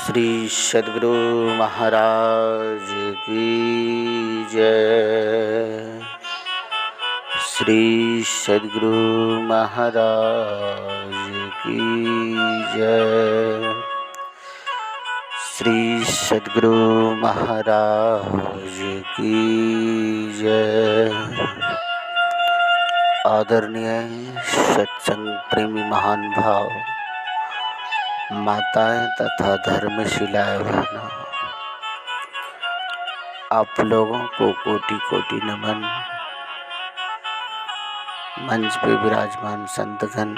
श्री सद्गुरु महाराज की जय। श्री सद्गुरु महाराज की जय। श्री सद्गुरु महाराज की जय। आदरणीय सत्संग प्रेमी महान भाव, माताएं तथा धर्मशिलाएं बहनों, आप लोगों को कोटि कोटि नमन। मंच पे विराजमान संतगण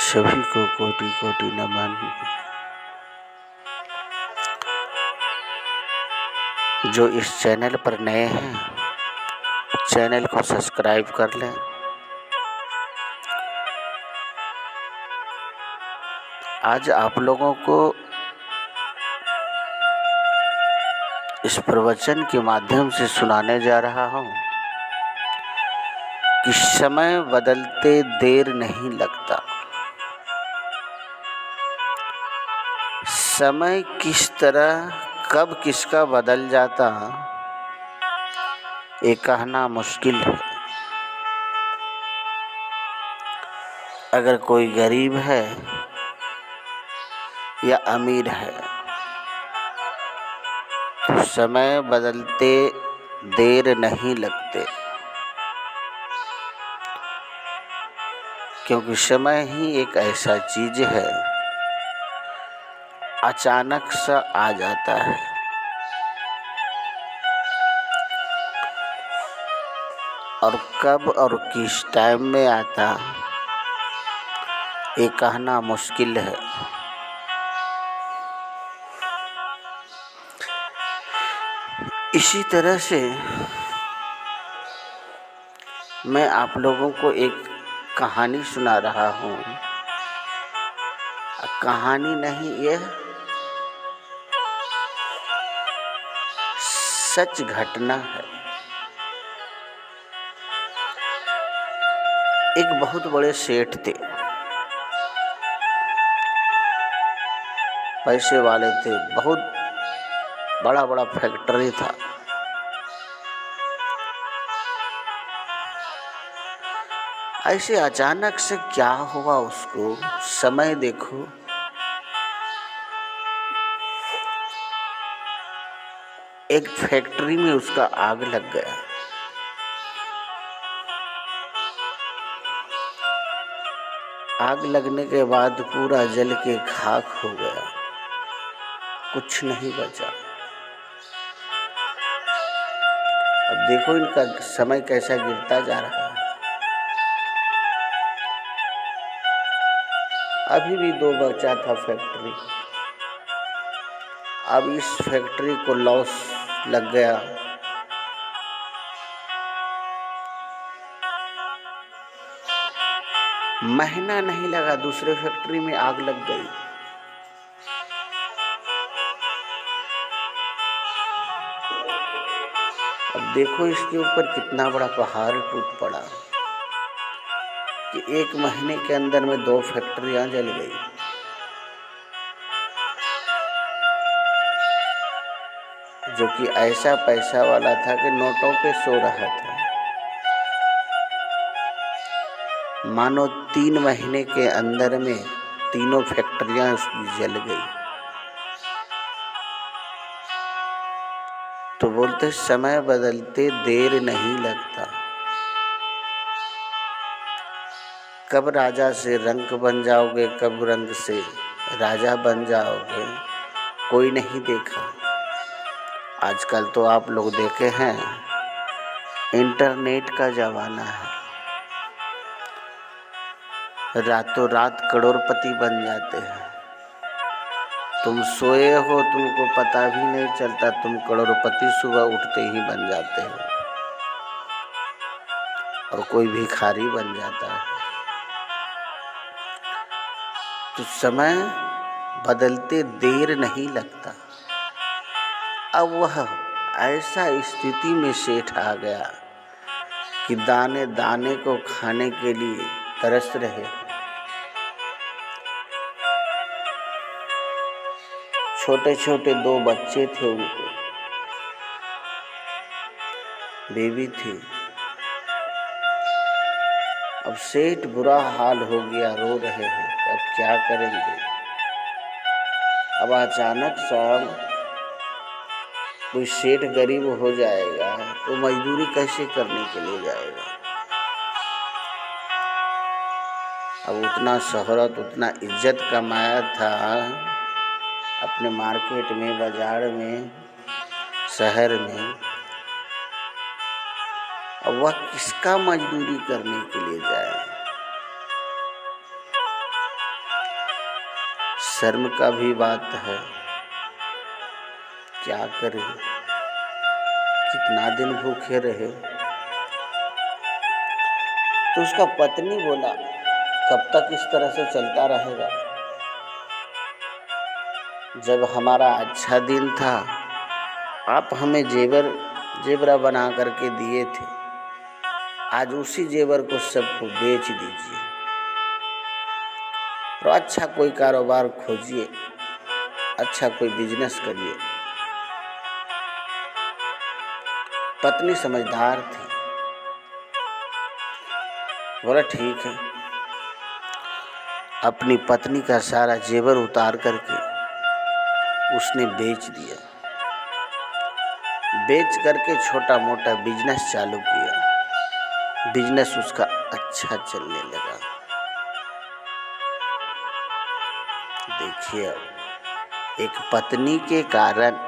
सभी को कोटि कोटि नमन। जो इस चैनल पर नए हैं, चैनल को सब्सक्राइब कर लें। आज आप लोगों को इस प्रवचन के माध्यम से सुनाने जा रहा हूँ कि समय बदलते देर नहीं लगता। समय किस तरह कब किसका बदल जाता, ये कहना मुश्किल है। अगर कोई गरीब है या अमीर है तो समय बदलते देर नहीं लगते, क्योंकि समय ही एक ऐसा चीज है, अचानक सा आ जाता है। और कब और किस टाइम में आता, ये कहना मुश्किल है। इसी तरह से मैं आप लोगों को एक कहानी सुना रहा हूँ। कहानी नहीं, यह सच घटना है। एक बहुत बड़े सेठ थे, पैसे वाले थे, बहुत बड़ा बड़ा फैक्ट्री था। ऐसे अचानक से क्या हुआ उसको, समय देखो, एक फैक्ट्री में उसका आग लग गया। आग लगने के बाद पूरा जल के खाक हो गया, कुछ नहीं बचा। अब देखो इनका समय कैसा गिरता जा रहा है। अभी भी 2 बचा था फैक्ट्री। अब इस फैक्ट्री को लॉस लग गया। महीना नहीं लगा, दूसरे फैक्ट्री में आग लग गई। अब देखो इसके ऊपर कितना बड़ा पहाड़ टूट पड़ा कि 1 महीने के अंदर में 2 फैक्ट्रियां जल गई। जो कि ऐसा पैसा वाला था कि नोटों पे सो रहा था। मानो 3 महीने के अंदर में तीनों फैक्ट्रियां उसकी जल गई। तो बोलते समय बदलते देर नहीं लगता। कब राजा से रंक बन जाओगे, कब रंक से राजा बन जाओगे, कोई नहीं देखा। आजकल तो आप लोग देखे हैं, इंटरनेट का जमाना है। रातों रात करोड़पति बन जाते हैं। तुम सोए हो, तुमको पता भी नहीं चलता, तुम करोड़पति सुबह उठते ही बन जाते हो और कोई भिखारी बन जाता है। तो समय बदलते देर नहीं लगता। अब वह ऐसा स्थिति में सेठ आ गया कि दाने दाने को खाने के लिए तरस रहे। छोटे छोटे 2 बच्चे थे उनको, बेबी थी। अब सेठ बुरा हाल हो गया, रो रहे हैं, अब क्या करेंगे। अब अचानक साहब कोई सेठ गरीब हो जाएगा तो मजदूरी कैसे करने के लिए जाएगा। अब उतना शोहरत, उतना इज्जत कमाया था अपने मार्केट में, बाजार में, शहर में, अब वह किसका मजदूरी करने के लिए जाए। शर्म का भी बात है, क्या करे, कितना दिन भूखे रहे। तो उसका पत्नी बोला, कब तक इस तरह से चलता रहेगा। जब हमारा अच्छा दिन था आप हमें जेवरा बना करके दिए थे, आज उसी जेवर को सबको बेच दीजिए और अच्छा कोई कारोबार खोजिए, अच्छा कोई बिजनेस करिए। पत्नी समझदार थी, बोला ठीक है। अपनी पत्नी का सारा जेवर उतार करके उसने बेच दिया। बेच करके छोटा मोटा बिजनेस चालू किया। बिजनेस उसका अच्छा चलने लगा। देखिए, एक पत्नी के कारण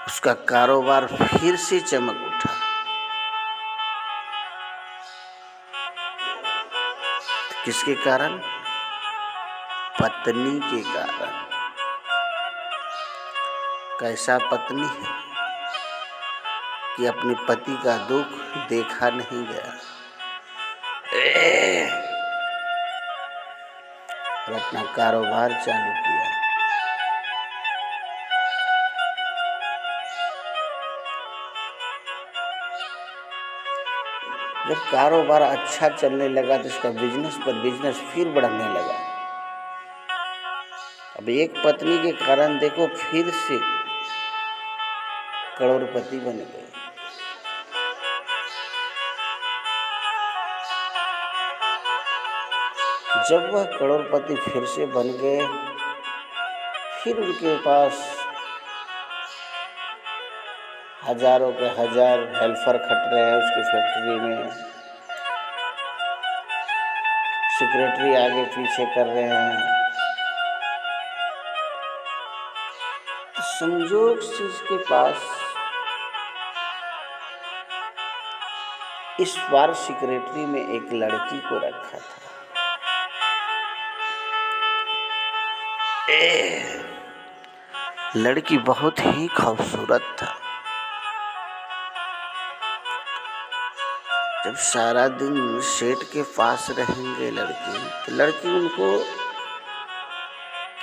उसका कारोबार फिर से चमक उठा। किसके कारण? पत्नी के कारण। कैसा पत्नी है कि अपने पति का दुख देखा नहीं गया और अपना कारोबार चालू किया। जब कारोबार अच्छा चलने लगा तो इसका बिजनेस पर बिजनेस फिर बढ़ने लगा। अब एक पत्नी के कारण देखो फिर से करोड़पति बन गए। जब वह करोड़पति फिर से बन गए, फिर उनके पास हजारों के हजार हेल्पर खट रहे हैं उसकी फैक्ट्री में, सेक्रेटरी आगे पीछे कर रहे हैं। तो संजोग से इसके पास इस बार सेक्रेटरी में एक लड़की को रखा था। लड़की बहुत ही खूबसूरत था। जब सारा दिन सेठ के पास रहेंगे लड़की, तो लड़की उनको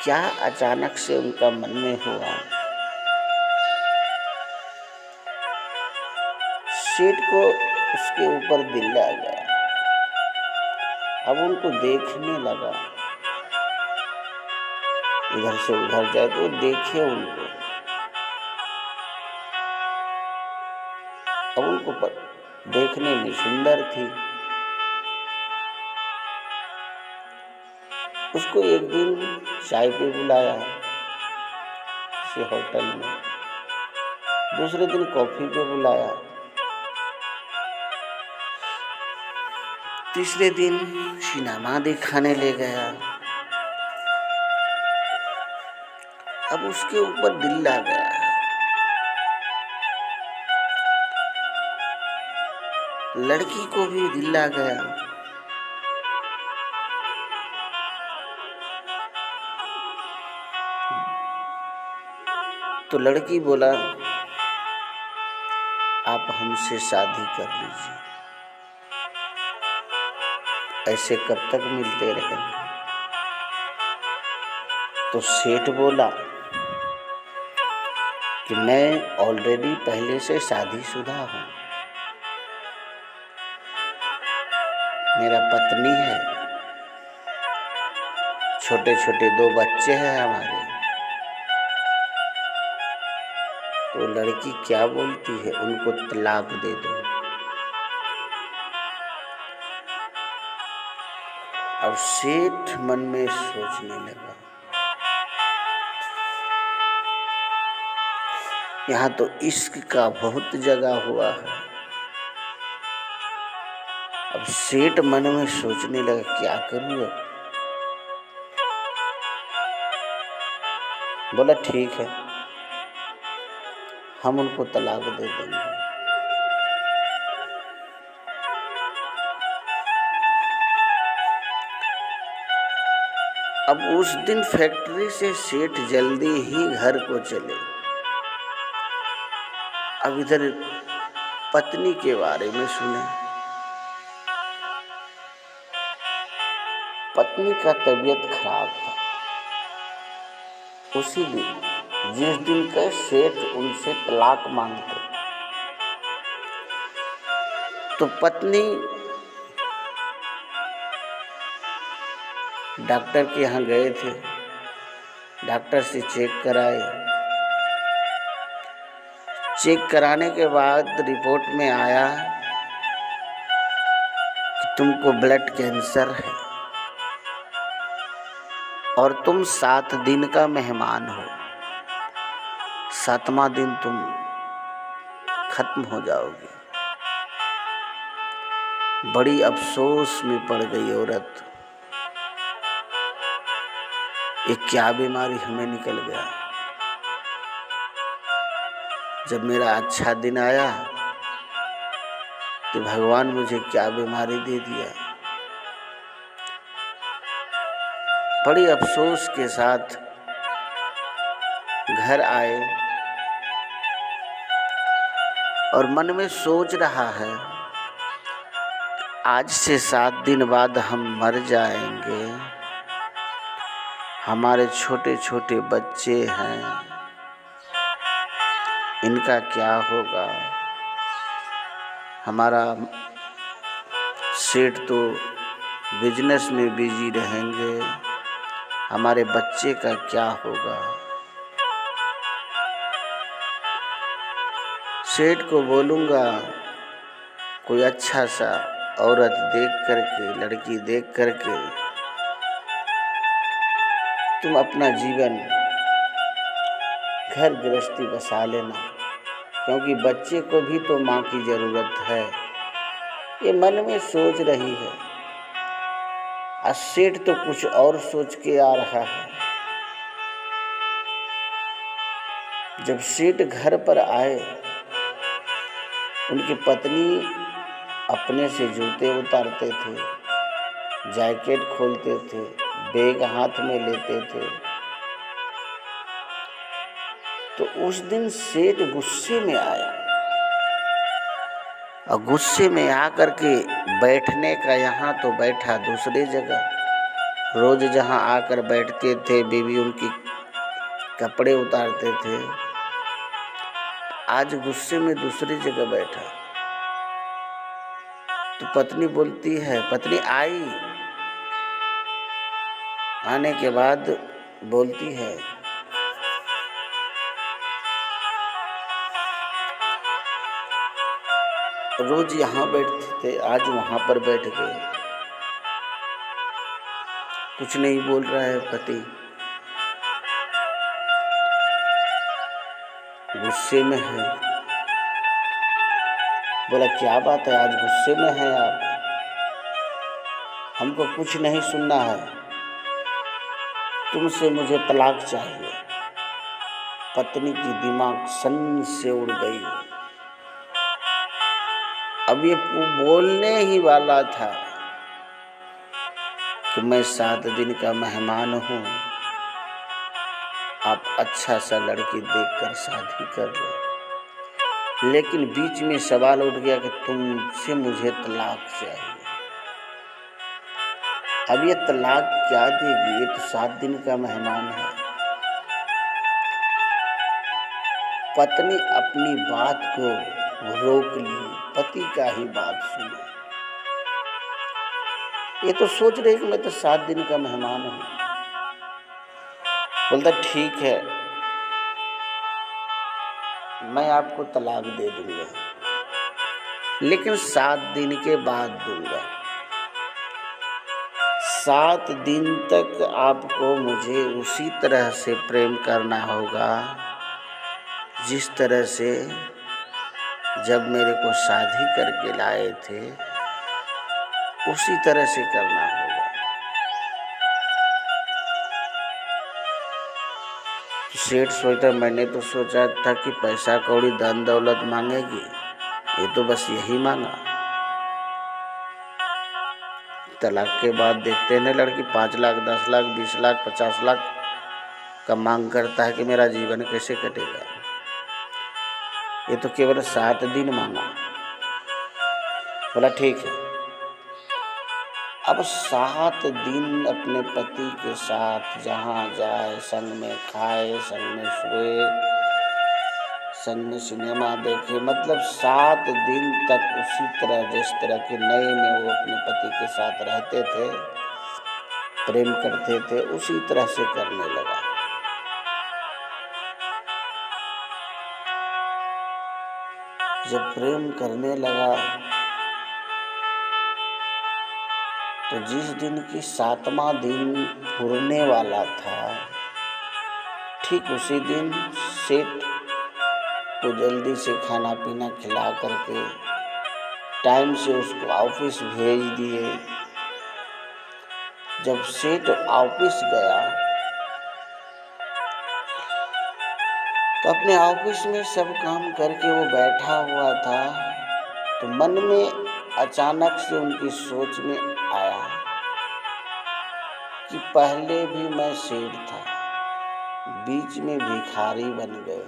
क्या अचानक से उनका मन में हुआ, सेठ को उसके ऊपर दिल आ गया। अब उनको देखने लगा, इधर से उधर जाए तो देखे उनको। अब उनको देखने में सुंदर थी। उसको एक दिन चाय पे बुलाया किसी होटल में, दूसरे दिन कॉफी पे बुलाया, तीसरे दिन सिनेमा दिखाने ले गया। अब उसके ऊपर दिल आ गया। लड़की को भी दिल आ गया। तो लड़की बोला, आप हमसे शादी कर लीजिए, ऐसे कब तक मिलते रहेंगे। तो सेठ बोला कि मैं ऑलरेडी पहले से शादीशुदा हूँ, मेरा पत्नी है, छोटे छोटे 2 बच्चे हैं हमारे, वो लड़की क्या बोलती है, उनको तलाक दे दो। अब सेठ मन में सोचने लगा, यहाँ तो इश्क का बहुत जगह हुआ है। अब सेठ मन में सोचने लगा, क्या करूँ। बोला ठीक है, हम उनको तलाक दे देंगे। अब उस दिन फैक्ट्री से सेठ जल्दी ही घर को चले। अब इधर पत्नी के बारे में सुने। पत्नी का तबीयत खराब था। उसी दिन, जिस दिन का सेठ उनसे तलाक मांगते, तो पत्नी डॉक्टर के यहाँ गए थे। डॉक्टर से चेक कराए। चेक कराने के बाद रिपोर्ट में आया कि तुमको ब्लड कैंसर है और तुम 7 दिन का मेहमान हो। 7वां दिन तुम खत्म हो जाओगे। बड़ी अफसोस में पड़ गई औरत, ये क्या बीमारी हमें निकल गया। जब मेरा अच्छा दिन आया तो भगवान मुझे क्या बीमारी दे दिया। बड़ी अफसोस के साथ घर आए और मन में सोच रहा है, आज से 7 दिन बाद हम मर जाएंगे। हमारे छोटे छोटे बच्चे हैं, इनका क्या होगा। हमारा सेठ तो बिजनेस में बिजी रहेंगे, हमारे बच्चे का क्या होगा। सेठ को बोलूँगा कोई अच्छा सा औरत देख करके, लड़की देख करके तुम अपना जीवन घर गृहस्थी बसा लेना, क्योंकि बच्चे को भी तो माँ की ज़रूरत है। ये मन में सोच रही है। आज सेठ तो कुछ और सोच के आ रहा है। जब सेठ घर पर आए, उनकी पत्नी अपने से जूते उतारते थे, जैकेट खोलते थे, बैग हाथ में लेते थे। तो उस दिन सेठ गुस्से में आया और गुस्से में आकर के बैठने का यहाँ तो बैठा दूसरी जगह। रोज जहाँ आकर बैठते थे, बीवी उनकी कपड़े उतारते थे, आज गुस्से में दूसरी जगह बैठा। तो पत्नी बोलती है, पत्नी आई, आने के बाद बोलती है, रोज यहाँ बैठते थे, आज वहाँ पर बैठ गए। कुछ नहीं बोल रहा है पति, गुस्से में है। बोला क्या बात है, आज गुस्से में है आप? हमको कुछ नहीं सुनना है, तुमसे मुझे तलाक चाहिए। पत्नी की दिमाग सन से उड़ गई। अब ये बोलने ही वाला था कि मैं 7 दिन का मेहमान हूँ, आप अच्छा सा लड़की देखकर शादी कर लो। लेकिन बीच में सवाल उठ गया कि तुमसे मुझे तलाक चाहिए। अब ये तलाक क्या देगी, ये तो 7 दिन का मेहमान है। पत्नी अपनी बात को रोक ली, पति का ही बात सुनी। ये तो सोच रहे कि मैं तो 7 दिन का मेहमान हूँ। बोलता ठीक है, मैं आपको तलाक दे दूंगा, लेकिन 7 दिन के बाद दूंगा। 7 दिन तक आपको मुझे उसी तरह से प्रेम करना होगा जिस तरह से जब मेरे को शादी करके लाए थे, उसी तरह से करना होगा। सेठ सोचता, मैंने तो सोचा था कि पैसा कौड़ी धन दौलत मांगेगी, ये तो बस यही मांगा। तलाक के बाद देखते हैं ना लड़की 5 लाख 10 लाख 20 लाख 50 लाख का मांग करता है कि मेरा जीवन कैसे कटेगा। ये तो केवल 7 दिन मांगा। बोला ठीक है। अब 7 दिन अपने पति के साथ जहाँ जाए, संग में खाए, संग में सोए, संग में सिनेमा देखे, मतलब 7 दिन तक उसी तरह जिस तरह के नए में वो अपने पति के साथ रहते थे, प्रेम करते थे, उसी तरह से करने लगा। जब प्रेम करने लगा तो जिस दिन की 7वां दिन पूरने वाला था, ठीक उसी दिन सेठ को जल्दी से खाना पीना खिला करके टाइम से उसको ऑफिस भेज दिए। जब सेठ ऑफिस गया तो अपने ऑफिस में सब काम करके वो बैठा हुआ था, तो मन में अचानक से उनकी सोच में आया कि पहले भी मैं सेठ था, बीच में भिखारी बन गए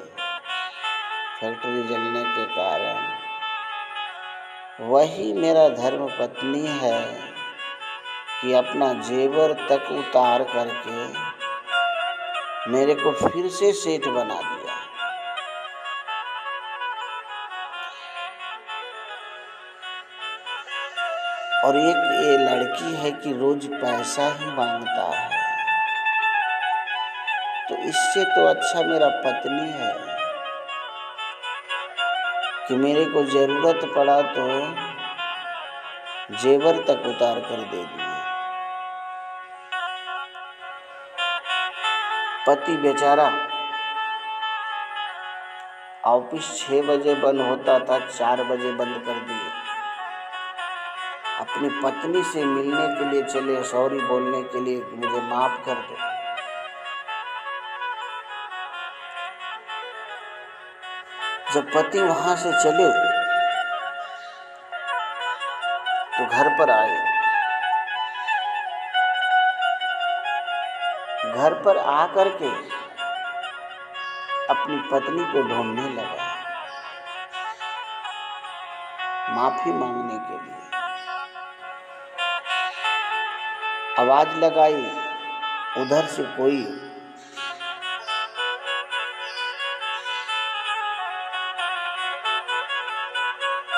फैक्ट्री जलने के कारण। वही मेरा धर्म पत्नी है कि अपना जेवर तक उतार करके मेरे को फिर से सेठ बना दिया। और एक ये लड़की है कि रोज पैसा ही मांगता है, तो इससे तो अच्छा मेरा पत्नी है कि मेरे को जरूरत पड़ा तो जेवर तक उतार कर दे दिए। पति बेचारा ऑफिस 6 बजे बंद होता था, 4 बजे बंद कर दिए। अपनी पत्नी से मिलने के लिए चले, सॉरी बोलने के लिए, मुझे माफ कर दो। जब पति वहां से चले तो घर पर आए। घर पर आकर के अपनी पत्नी को ढूंढने लगा माफी मांगने के लिए। आवाज लगाई, उधर से कोई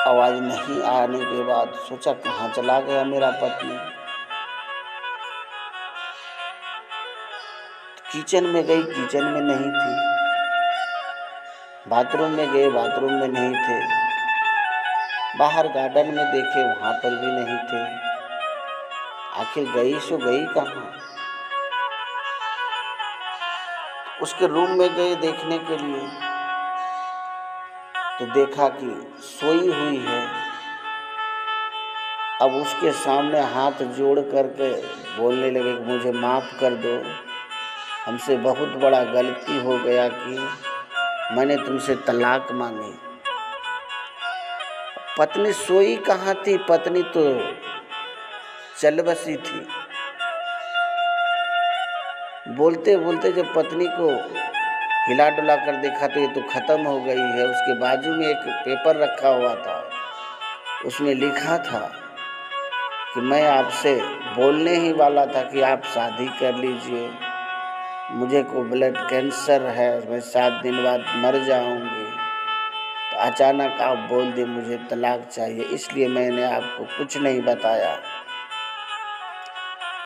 आवाज नहीं आने के बाद सोचा कहाँ चला गया मेरा पति। किचन में गई, किचन में नहीं थी। बाथरूम में गए, बाथरूम में नहीं थे। बाहर गार्डन में देखे, वहां पर भी नहीं थे। आखिर गई सो गई कहाँ? उसके रूम में गए देखने के लिए, तो देखा कि सोई हुई है। अब उसके सामने हाथ जोड़ करके बोलने लगे कि मुझे माफ़ कर दो, हमसे बहुत बड़ा गलती हो गया कि मैंने तुमसे तलाक मांगी। पत्नी सोई कहाँ थी? पत्नी तो चल बसी थी। बोलते बोलते जब पत्नी को हिला डुला कर देखा तो ये तो ख़त्म हो गई है। उसके बाजू में एक पेपर रखा हुआ था, उसमें लिखा था कि मैं आपसे बोलने ही वाला था कि आप शादी कर लीजिए, मुझे को ब्लड कैंसर है, मैं 7 दिन बाद मर जाऊंगी, तो अचानक आप बोल दिए मुझे तलाक चाहिए, इसलिए मैंने आपको कुछ नहीं बताया।